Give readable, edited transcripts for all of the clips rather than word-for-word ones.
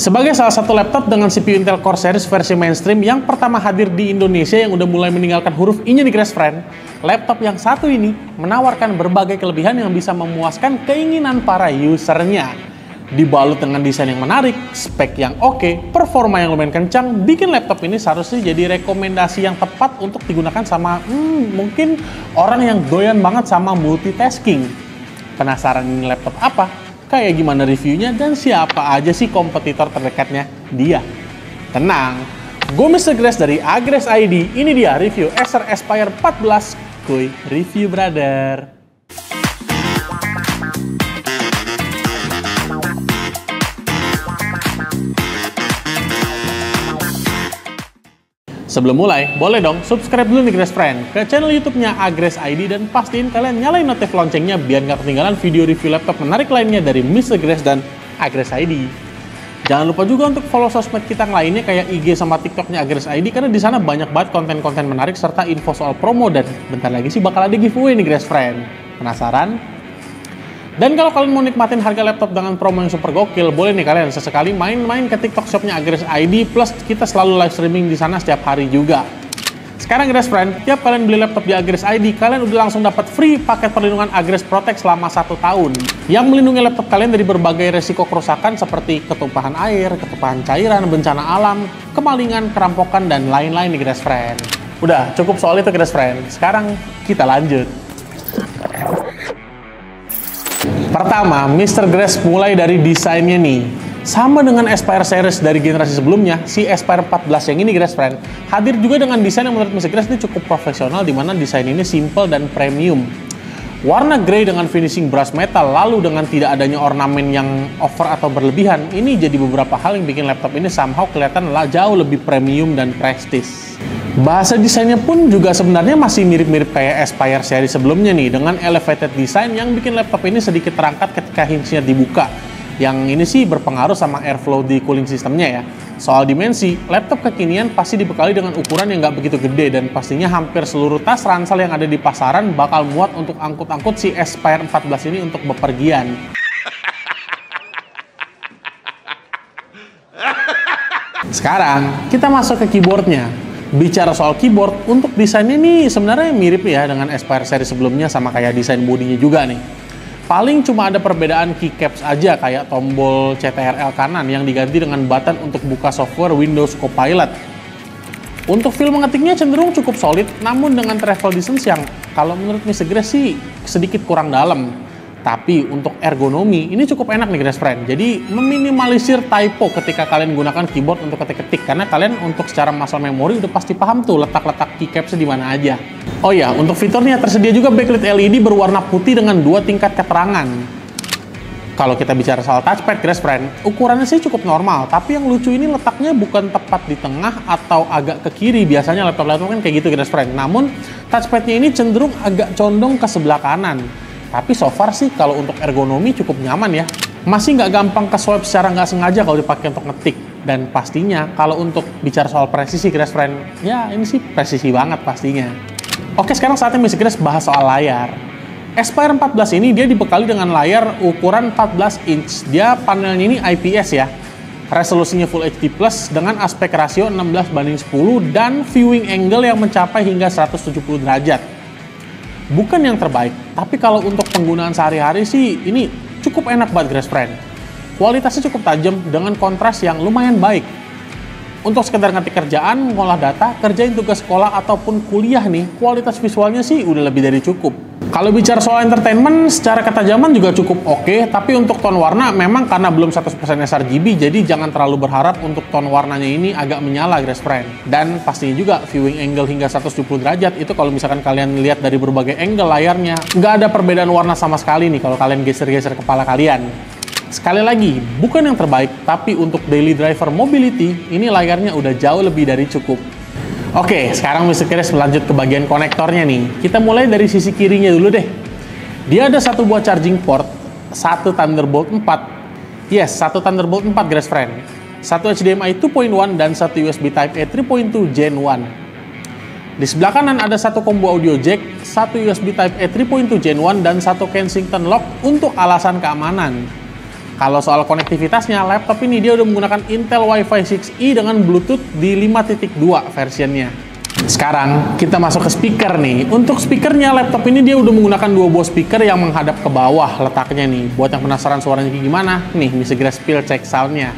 Sebagai salah satu laptop dengan CPU Intel Core series versi mainstream yang pertama hadir di Indonesia yang udah mulai meninggalkan huruf I-nya nih guys friend, laptop yang satu ini menawarkan berbagai kelebihan yang bisa memuaskan keinginan para usernya. Dibalut dengan desain yang menarik, spek yang oke, performa yang lumayan kencang, bikin laptop ini seharusnya jadi rekomendasi yang tepat untuk digunakan sama mungkin orang yang doyan banget sama multitasking. Penasaran ini laptop apa? Kayak gimana reviewnya dan siapa aja sih kompetitor terdekatnya dia? Tenang, gue Mr. Grace dari Agres ID. Ini dia review Acer Aspire 14. Kuy, review brother. Sebelum mulai, boleh dong subscribe dulu nih Grace Friend ke channel YouTube-nya Agres ID dan pastiin kalian nyalain notif loncengnya biar nggak ketinggalan video review laptop menarik lainnya dari Mr. Grace dan Agres ID. Jangan lupa juga untuk follow sosmed kita yang lainnya kayak IG sama TikTok-nya Agres ID karena di sana banyak banget konten-konten menarik serta info soal promo dan bentar lagi sih bakal ada giveaway nih Grace Friend. Penasaran? Dan kalau kalian mau nikmatin harga laptop dengan promo yang super gokil, boleh nih kalian sesekali main-main ke TikTok shopnya Agres ID, plus kita selalu live streaming di sana setiap hari juga. Sekarang Grace Friend, tiap kalian beli laptop di Agres ID, kalian udah langsung dapat free paket perlindungan Agres Protect selama 1 tahun. Yang melindungi laptop kalian dari berbagai resiko kerusakan seperti ketumpahan air, ketumpahan cairan, bencana alam, kemalingan, kerampokan, dan lain-lain nih Grace Friend. Udah, cukup soal itu Grace Friend. Sekarang kita lanjut. Pertama, Mr. Grace mulai dari desainnya nih. Sama dengan Aspire series dari generasi sebelumnya, si Aspire 14 yang ini Grace Friend hadir juga dengan desain yang menurut Mr. Grace ini cukup profesional, di mana desain ini simple dan premium. Warna grey dengan finishing brush metal, lalu dengan tidak adanya ornamen yang over atau berlebihan, ini jadi beberapa hal yang bikin laptop ini somehow kelihatan jauh lebih premium dan prestis. Bahasa desainnya pun juga sebenarnya masih mirip-mirip kayak Aspire seri sebelumnya nih, dengan elevated design yang bikin laptop ini sedikit terangkat ketika hinge-nya dibuka. Yang ini sih berpengaruh sama airflow di cooling sistemnya ya. Soal dimensi, laptop kekinian pasti dibekali dengan ukuran yang nggak begitu gede dan pastinya hampir seluruh tas ransel yang ada di pasaran bakal muat untuk angkut-angkut si Aspire 14 ini untuk bepergian. Sekarang, kita masuk ke keyboardnya. Bicara soal keyboard, untuk desainnya nih sebenarnya mirip ya dengan Aspire seri sebelumnya sama kayak desain bodinya juga nih. Paling cuma ada perbedaan keycaps aja kayak tombol CTRL kanan yang diganti dengan button untuk buka software Windows Copilot. Untuk feel mengetiknya cenderung cukup solid, namun dengan travel distance yang kalau menurut Mr. Grace sih sedikit kurang dalam. Tapi untuk ergonomi, ini cukup enak nih Grace Friend. Jadi meminimalisir typo ketika kalian gunakan keyboard untuk ketik-ketik. Karena kalian untuk secara muscle memory udah pasti paham tuh letak-letak keycapsnya di mana aja. Oh ya, untuk fiturnya tersedia juga backlit LED berwarna putih dengan 2 tingkat keterangan. Kalau kita bicara soal touchpad Grace Friend, ukurannya sih cukup normal. Tapi yang lucu ini letaknya bukan tepat di tengah atau agak ke kiri. Biasanya laptop-laptop kan kayak gitu Grace Friend. Namun touchpadnya ini cenderung agak condong ke sebelah kanan. Tapi so far sih kalau untuk ergonomi cukup nyaman ya. Masih nggak gampang ke swipe secara nggak sengaja kalau dipakai untuk ngetik. Dan pastinya kalau untuk bicara soal presisi Grace Friend, ya ini sih presisi banget pastinya. Oke, sekarang saatnya Mr. Grace bahas soal layar. Aspire 14 ini dia dibekali dengan layar ukuran 14 inch. Dia panelnya ini IPS ya. Resolusinya Full HD Plus dengan aspek rasio 16:10 dan viewing angle yang mencapai hingga 170 derajat. Bukan yang terbaik, tapi kalau untuk penggunaan sehari-hari sih ini cukup enak banget Grace Friend. Kualitasnya cukup tajam dengan kontras yang lumayan baik. Untuk sekedar ngetik kerjaan, ngolah data, kerjain tugas sekolah ataupun kuliah nih, kualitas visualnya sih udah lebih dari cukup. Kalau bicara soal entertainment, secara ketajaman juga cukup oke, tapi untuk tone warna memang karena belum 100% sRGB, jadi jangan terlalu berharap untuk tone warnanya ini agak menyala Grace Friend. Dan pastinya juga viewing angle hingga 170 derajat, itu kalau misalkan kalian lihat dari berbagai angle layarnya, nggak ada perbedaan warna sama sekali nih kalau kalian geser-geser kepala kalian. Sekali lagi, bukan yang terbaik, tapi untuk daily driver mobility, ini layarnya udah jauh lebih dari cukup. Oke, sekarang Mr. Grace lanjut ke bagian konektornya nih. Kita mulai dari sisi kirinya dulu deh. Dia ada satu buah charging port, satu Thunderbolt 4. Yes, satu Thunderbolt 4 Grace Friend. Satu HDMI 2.1 dan satu USB Type-A 3.2 Gen 1. Di sebelah kanan ada satu combo audio jack, satu USB Type-A 3.2 Gen 1 dan satu Kensington lock untuk alasan keamanan. Kalau soal konektivitasnya, laptop ini dia udah menggunakan Intel Wi-Fi 6E dengan Bluetooth di 5.2 versionnya. Sekarang kita masuk ke speaker nih. Untuk speakernya, laptop ini dia udah menggunakan dua buah speaker yang menghadap ke bawah letaknya nih. Buat yang penasaran suaranya gimana, nih bisa segera spill cek soundnya.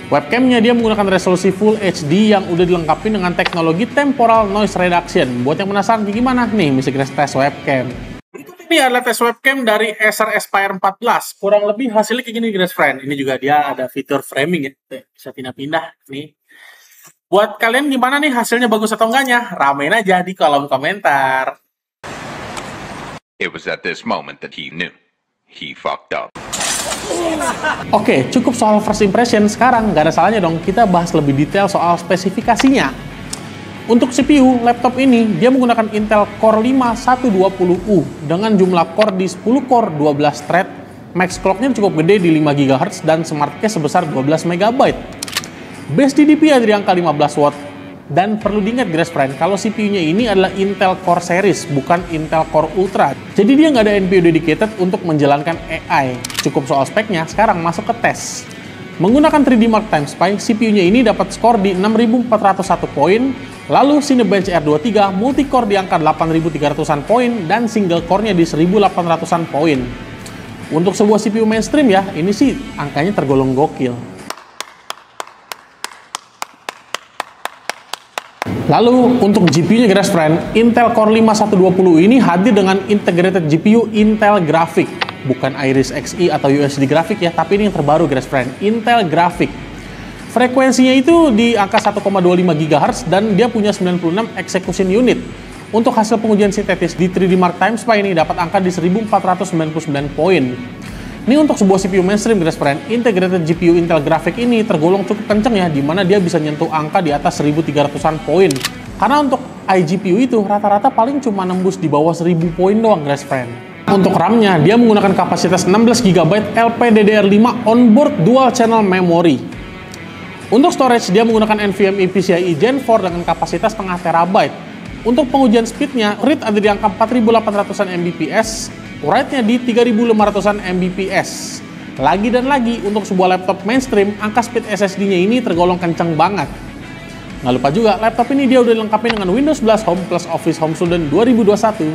Webcamnya dia menggunakan resolusi Full HD yang udah dilengkapi dengan teknologi Temporal Noise Reduction. Buat yang penasaran gimana, nih bisa kita tes webcam. Berikut ini adalah tes webcam dari Acer Aspire 14. Kurang lebih hasilnya kayak gini guys friend. Ini juga dia ada fitur framing ya, bisa pindah-pindah nih. Buat kalian gimana nih hasilnya, bagus atau enggaknya? Ramein aja di kolom komentar. It was at this moment that he knew he fucked up. Oke, cukup soal first impression. Sekarang nggak ada salahnya dong kita bahas lebih detail soal spesifikasinya. Untuk CPU, laptop ini dia menggunakan Intel Core 5 120U dengan jumlah core di 10 core 12 thread, max clock-nya cukup gede di 5 GHz dan smart cache sebesar 12 MB. Base TDP ada di angka 15 watt. Dan perlu diingat guys friend, kalau CPU-nya ini adalah Intel Core Series, bukan Intel Core Ultra. Jadi dia nggak ada NPU dedicated untuk menjalankan AI. Cukup soal speknya, sekarang masuk ke tes. Menggunakan 3D Mark Time Spy, CPU-nya ini dapat skor di 6.401 poin, lalu Cinebench R23 multi-core di angka 8.300-an poin, dan single core-nya di 1.800-an poin. Untuk sebuah CPU mainstream ya, ini sih angkanya tergolong gokil. Lalu untuk GPU-nya guys friend, Intel Core 5 120 ini hadir dengan integrated GPU Intel Graphic, bukan Iris Xe atau USD Graphic ya, tapi ini yang terbaru guys friend, Intel Graphic. Frekuensinya itu di angka 1,25 GHz dan dia punya 96 execution unit. Untuk hasil pengujian sintetis di 3D Mark Time Spy ini dapat angka di 1499 poin. Ini untuk sebuah CPU mainstream guys friend, integrated GPU Intel Graphic ini tergolong cukup kenceng ya, dimana dia bisa nyentuh angka di atas 1300-an poin. Karena untuk iGPU itu rata-rata paling cuma nembus di bawah 1000 poin doang guys friend. Untuk RAM-nya, dia menggunakan kapasitas 16 GB LPDDR5 onboard dual channel memory. Untuk storage, dia menggunakan NVMe PCIe Gen 4 dengan kapasitas setengah TB. Untuk pengujian speed-nya, read ada di angka 4800-an Mbps, write-nya di 3500-an Mbps. Lagi dan lagi, untuk sebuah laptop mainstream, angka speed SSD-nya ini tergolong kencang banget. Nggak lupa juga, laptop ini dia udah dilengkapi dengan Windows 11 Home plus Office Home Student 2021.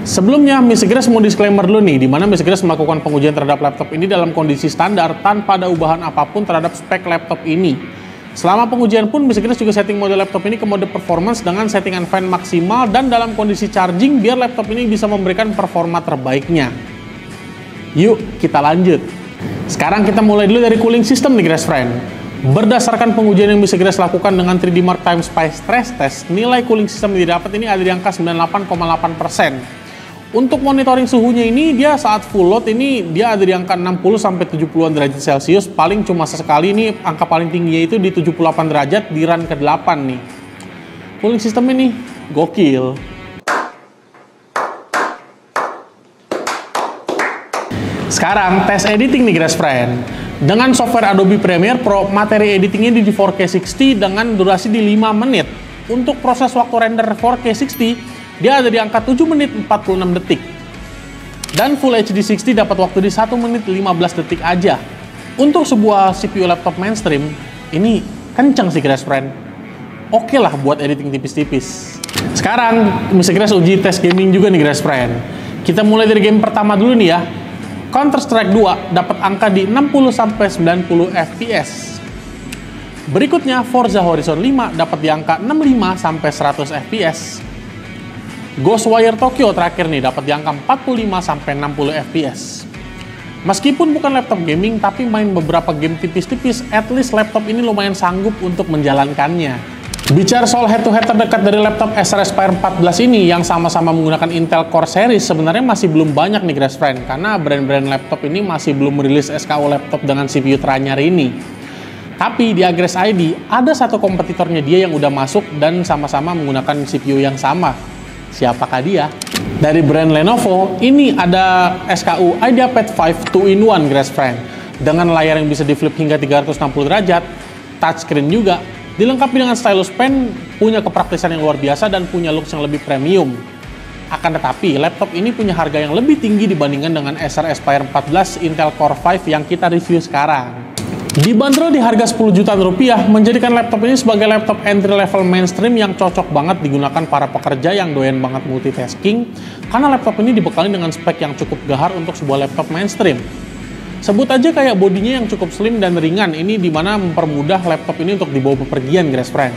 Sebelumnya, Mr. Grace mau disclaimer dulu nih, di mana Mr. Grace melakukan pengujian terhadap laptop ini dalam kondisi standar tanpa ada ubahan apapun terhadap spek laptop ini. Selama pengujian pun, Mr. Grace juga setting mode laptop ini ke mode performance dengan settingan fan maksimal dan dalam kondisi charging biar laptop ini bisa memberikan performa terbaiknya. Yuk, kita lanjut. Sekarang kita mulai dulu dari cooling system nih guys friend. Berdasarkan pengujian yang Mr. Grace lakukan dengan 3D Mark Time Spy stress test, nilai cooling system yang didapat ini ada di angka 98,8%. Untuk monitoring suhunya ini, dia saat full load ini dia ada di angka 60-70an derajat Celcius. Paling cuma sesekali ini angka paling tingginya itu di 78 derajat di run ke-8 nih. Cooling system ini gokil. Sekarang tes editing nih guys friend. Dengan software Adobe Premiere Pro, materi editingnya di 4K 60 dengan durasi di 5 menit. Untuk proses waktu render 4K 60, dia ada di angka 7 menit 46 detik. Dan Full HD 60 dapat waktu di 1 menit 15 detik aja. Untuk sebuah CPU laptop mainstream, ini kenceng sih guys friend. Oke lah buat editing tipis-tipis. Sekarang, Mr. Grace uji tes gaming juga nih guys friend. Kita mulai dari game pertama dulu nih ya. Counter-Strike 2 dapat angka di 60-90 FPS. Berikutnya, Forza Horizon 5 dapat di angka 65-100 FPS. Ghostwire Tokyo terakhir nih dapat di angka 45-60 FPS. Meskipun bukan laptop gaming, tapi main beberapa game tipis-tipis, at least laptop ini lumayan sanggup untuk menjalankannya. Bicara soal head-to-head terdekat dari laptop Acer Aspire 14 ini yang sama-sama menggunakan Intel Core Series, sebenarnya masih belum banyak nih guys friend, karena brand-brand laptop ini masih belum merilis SKU laptop dengan CPU teranyar ini. Tapi di Agres ID, ada satu kompetitornya dia yang udah masuk dan sama-sama menggunakan CPU yang sama. Siapakah dia? Dari brand Lenovo, ini ada SKU IdeaPad 5 2-in-1 Grass Friend. Dengan layar yang bisa di-flip hingga 360 derajat, touchscreen juga, dilengkapi dengan stylus pen, punya kepraktisan yang luar biasa dan punya looks yang lebih premium. Akan tetapi, laptop ini punya harga yang lebih tinggi dibandingkan dengan Acer Aspire 14 Intel Core 5 yang kita review sekarang. Dibanderol di harga 10 jutaan rupiah, menjadikan laptop ini sebagai laptop entry level mainstream yang cocok banget digunakan para pekerja yang doyan banget multitasking, karena laptop ini dibekali dengan spek yang cukup gahar untuk sebuah laptop mainstream. Sebut aja kayak bodinya yang cukup slim dan ringan, ini dimana mempermudah laptop ini untuk dibawa bepergian, Grass Friend.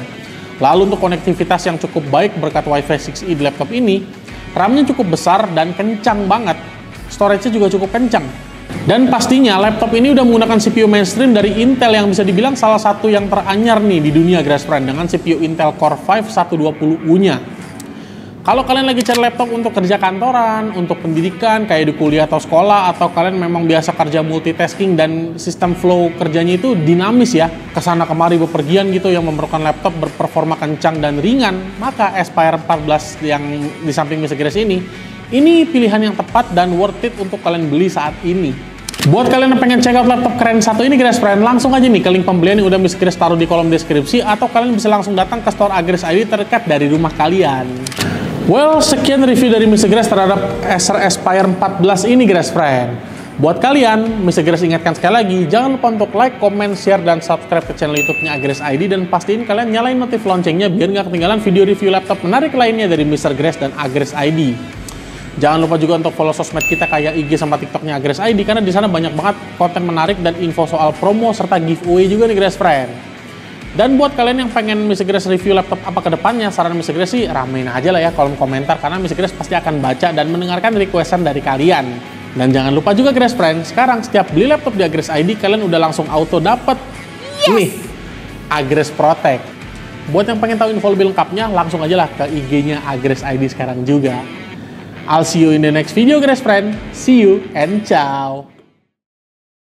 Lalu untuk konektivitas yang cukup baik berkat Wi-Fi 6E di laptop ini, RAM-nya cukup besar dan kencang banget. Storage-nya juga cukup kencang. Dan pastinya laptop ini udah menggunakan CPU mainstream dari Intel yang bisa dibilang salah satu yang teranyar nih di dunia, Grass Friend, dengan CPU Intel Core 5 120U-nya. Kalau kalian lagi cari laptop untuk kerja kantoran, untuk pendidikan, kayak di kuliah atau sekolah, atau kalian memang biasa kerja multitasking dan sistem flow kerjanya itu dinamis ya, kesana kemari bepergian gitu yang memerlukan laptop berperforma kencang dan ringan, maka Aspire 14 yang di samping Mr. Grass ini pilihan yang tepat dan worth it untuk kalian beli saat ini. Buat kalian yang pengen check out laptop keren satu ini, Grass Friend, langsung aja nih ke link pembelian yang udah Mr. Grass taruh di kolom deskripsi, atau kalian bisa langsung datang ke store Agrest ID terdekat dari rumah kalian. Well, sekian review dari Mr. Grass terhadap Acer Aspire 14 ini, Grass Friend. Buat kalian, Mr. Grass ingatkan sekali lagi, jangan lupa untuk like, comment, share, dan subscribe ke channel YouTube-nya Agrest ID, dan pastiin kalian nyalain notif loncengnya biar nggak ketinggalan video review laptop menarik lainnya dari Mr. Grass dan Agrest ID. Jangan lupa juga untuk follow sosmed kita kayak IG sama TikTok-nya Agrest ID, karena di sana banyak banget konten menarik dan info soal promo serta giveaway juga nih, Grass Friend. Dan buat kalian yang pengen Mr. Grass review laptop apa ke depannya, saran Mr. Grass sih ramein aja lah ya kolom komentar, karena Mr. Grass pasti akan baca dan mendengarkan requestan dari kalian. Dan jangan lupa juga, Grass Friend, sekarang setiap beli laptop di Agrest ID, kalian udah langsung auto dapet nih Agrest Protect. Buat yang pengen tahu info lebih lengkapnya, langsung aja lah ke IG-nya Agrest ID sekarang juga. I'll see you in the next video, Grass Friend. See you and ciao.